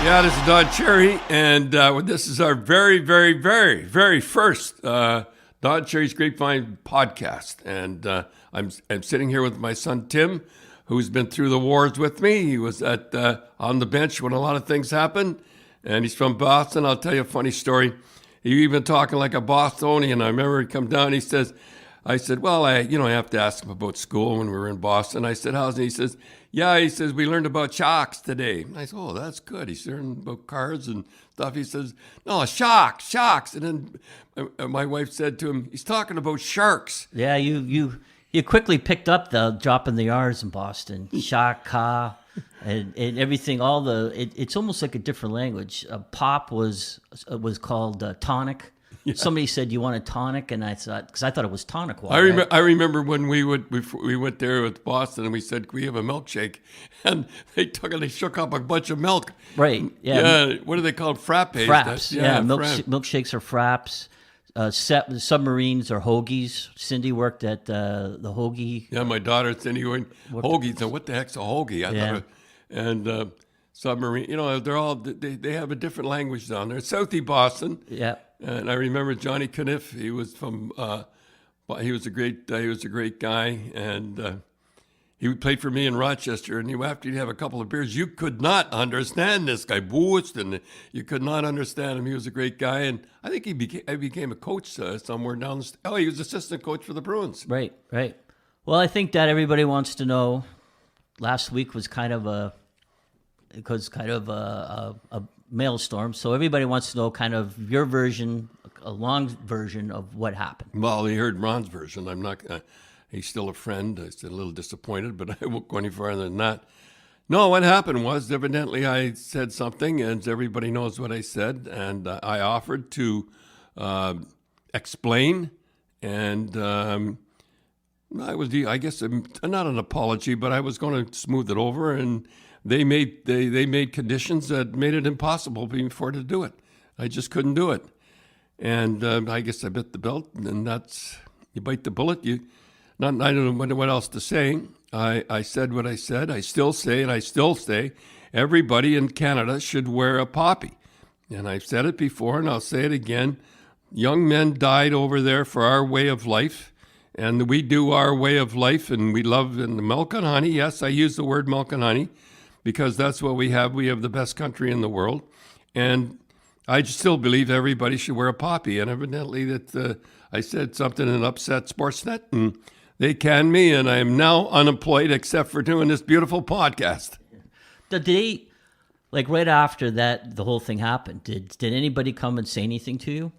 Yeah, this is Don Cherry, and this is our very, very, very, very first Don Cherry's Grapevine podcast. And I'm sitting here with my son Tim, who's been through the wars with me. He was on the bench when a lot of things happened, and he's from Boston. I'll tell you a funny story. He even talking like a Bostonian. I remember he come down. He says, I said, well, I have to ask him about school when we were in Boston. I said, how's it? He says, yeah, he says, we learned about shocks today. I said, oh, that's good. He's learning about cars and stuff. He says, no, shocks. And then my wife said to him, he's talking about sharks. Yeah, you quickly picked up the dropping the R's in Boston. Shock, ka, and everything. It's almost like a different language. Pop was called tonic. Yeah. Somebody said, you want a tonic? And I thought, because I thought it was tonic water. I remember when we went there with Boston and we said, can we have a milkshake? And they shook up a bunch of milk. Right, yeah. What do they call them? Frappes. Fraps, milkshakes are fraps. Submarines are hoagies. Cindy worked at the hoagie. Yeah, my daughter, Cindy, went hoagies. So what the heck's a hoagie? And submarine, they have a different language down there. Southie Boston. Yeah. And I remember Johnny Caniff. He was from. He was a great guy, and he played for me in Rochester. And after you'd have a couple of beers, you could not understand this guy, and you could not understand him. He was a great guy, and I think he became a coach somewhere down. He was assistant coach for the Bruins. Right. Well, I think that everybody wants to know. Last week was kind of a maelstrom, so everybody wants to know kind of your version, a long version of what happened. Well, he heard Ron's version. I'm not. He's still a friend. I'm still a little disappointed, but I won't go any farther than that. No, what happened was evidently I said something, and everybody knows what I said, and I offered to explain, and I guess not an apology, but I was going to smooth it over, and they made conditions that made it impossible for to do it. I just couldn't do it. And I guess I bit the belt, and that's, you bite the bullet. I don't know what else to say. I said what I said. I still say, and I still say, everybody in Canada should wear a poppy. And I've said it before, and I'll say it again. Young men died over there for our way of life, and we do our way of life, and we love and the milk and honey. Yes, I use the word milk and honey, because that's what we have. We have the best country in the world. And I still believe everybody should wear a poppy. And evidently that I said something and upset Sportsnet, and they canned me, and I am now unemployed except for doing this beautiful podcast. Did they, like right after that, the whole thing happened, did anybody come and say anything to you?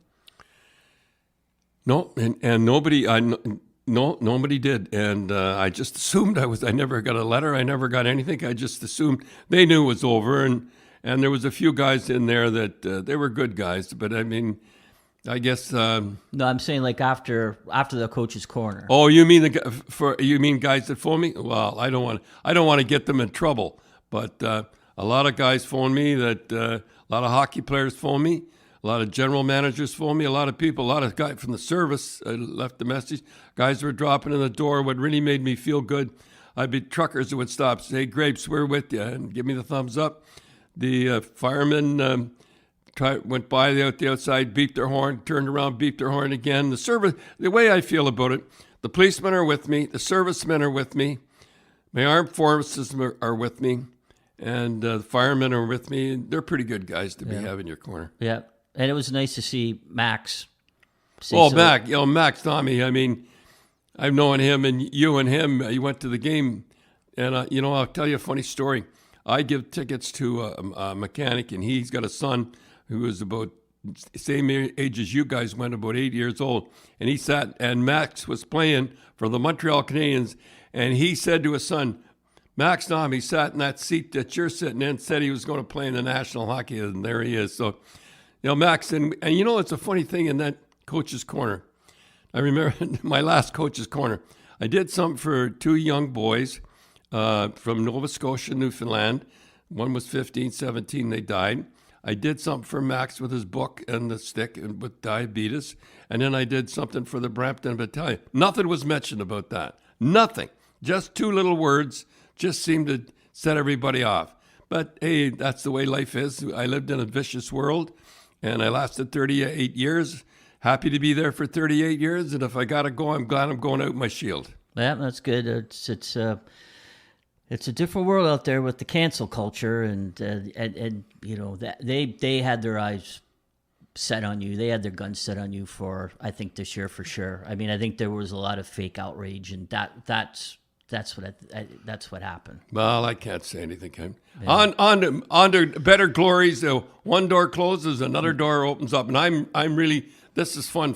No, and nobody... No, nobody did, and I just assumed I never got a letter. I never got anything. I just assumed they knew it was over, and there was a few guys in there that they were good guys. But I mean, I guess no, I'm saying like after the coach's corner. Oh, you mean guys that phone me? Well, I don't want to get them in trouble. But a lot of guys phone me. A lot of hockey players phone me. A lot of general managers phoned me. A lot of people, a lot of guys from the service left a message. Guys were dropping in the door. What really made me feel good, I'd be truckers that would stop, say, Grapes, we're with you, and give me the thumbs up. The firemen went by out the outside, beeped their horn, turned around, beeped their horn again. The service, the way I feel about it, the policemen are with me, the servicemen are with me, my armed forces are with me, and the firemen are with me. They're pretty good guys to be having your corner. Yeah. And it was nice to see Max. Max Tommy. I mean, I've known him, and you and him. You went to the game, and I'll tell you a funny story. I give tickets to a mechanic, and he's got a son who is about the same age as you guys, went about 8 years old, and he sat, and Max was playing for the Montreal Canadiens, and he said to his son, Max Tommy sat in that seat that you're sitting in, said he was going to play in the National Hockey, and there he is. So. Max, and it's a funny thing in that coach's corner. I remember my last coach's corner. I did something for two young boys from Nova Scotia, Newfoundland. One was 15, 17, they died. I did something for Max with his book and the stick and with diabetes. And then I did something for the Brampton Battalion. Nothing was mentioned about that. Nothing. Just two little words just seemed to set everybody off. But hey, that's the way life is. I lived in a vicious world, and I lasted 38 years. Happy to be there for 38 years, and if I got to go, I'm glad I'm going out with my shield. Yeah, that's good. It's a different world out there with the cancel culture, and you know that they had their eyes set on you. They had their guns set on you for, I think, this year for sure. I mean, I think there was a lot of fake outrage, and that's what happened. Well, I can't say anything, Ken. Yeah. On to better glories. One door closes, another door opens up, and I'm really. This is fun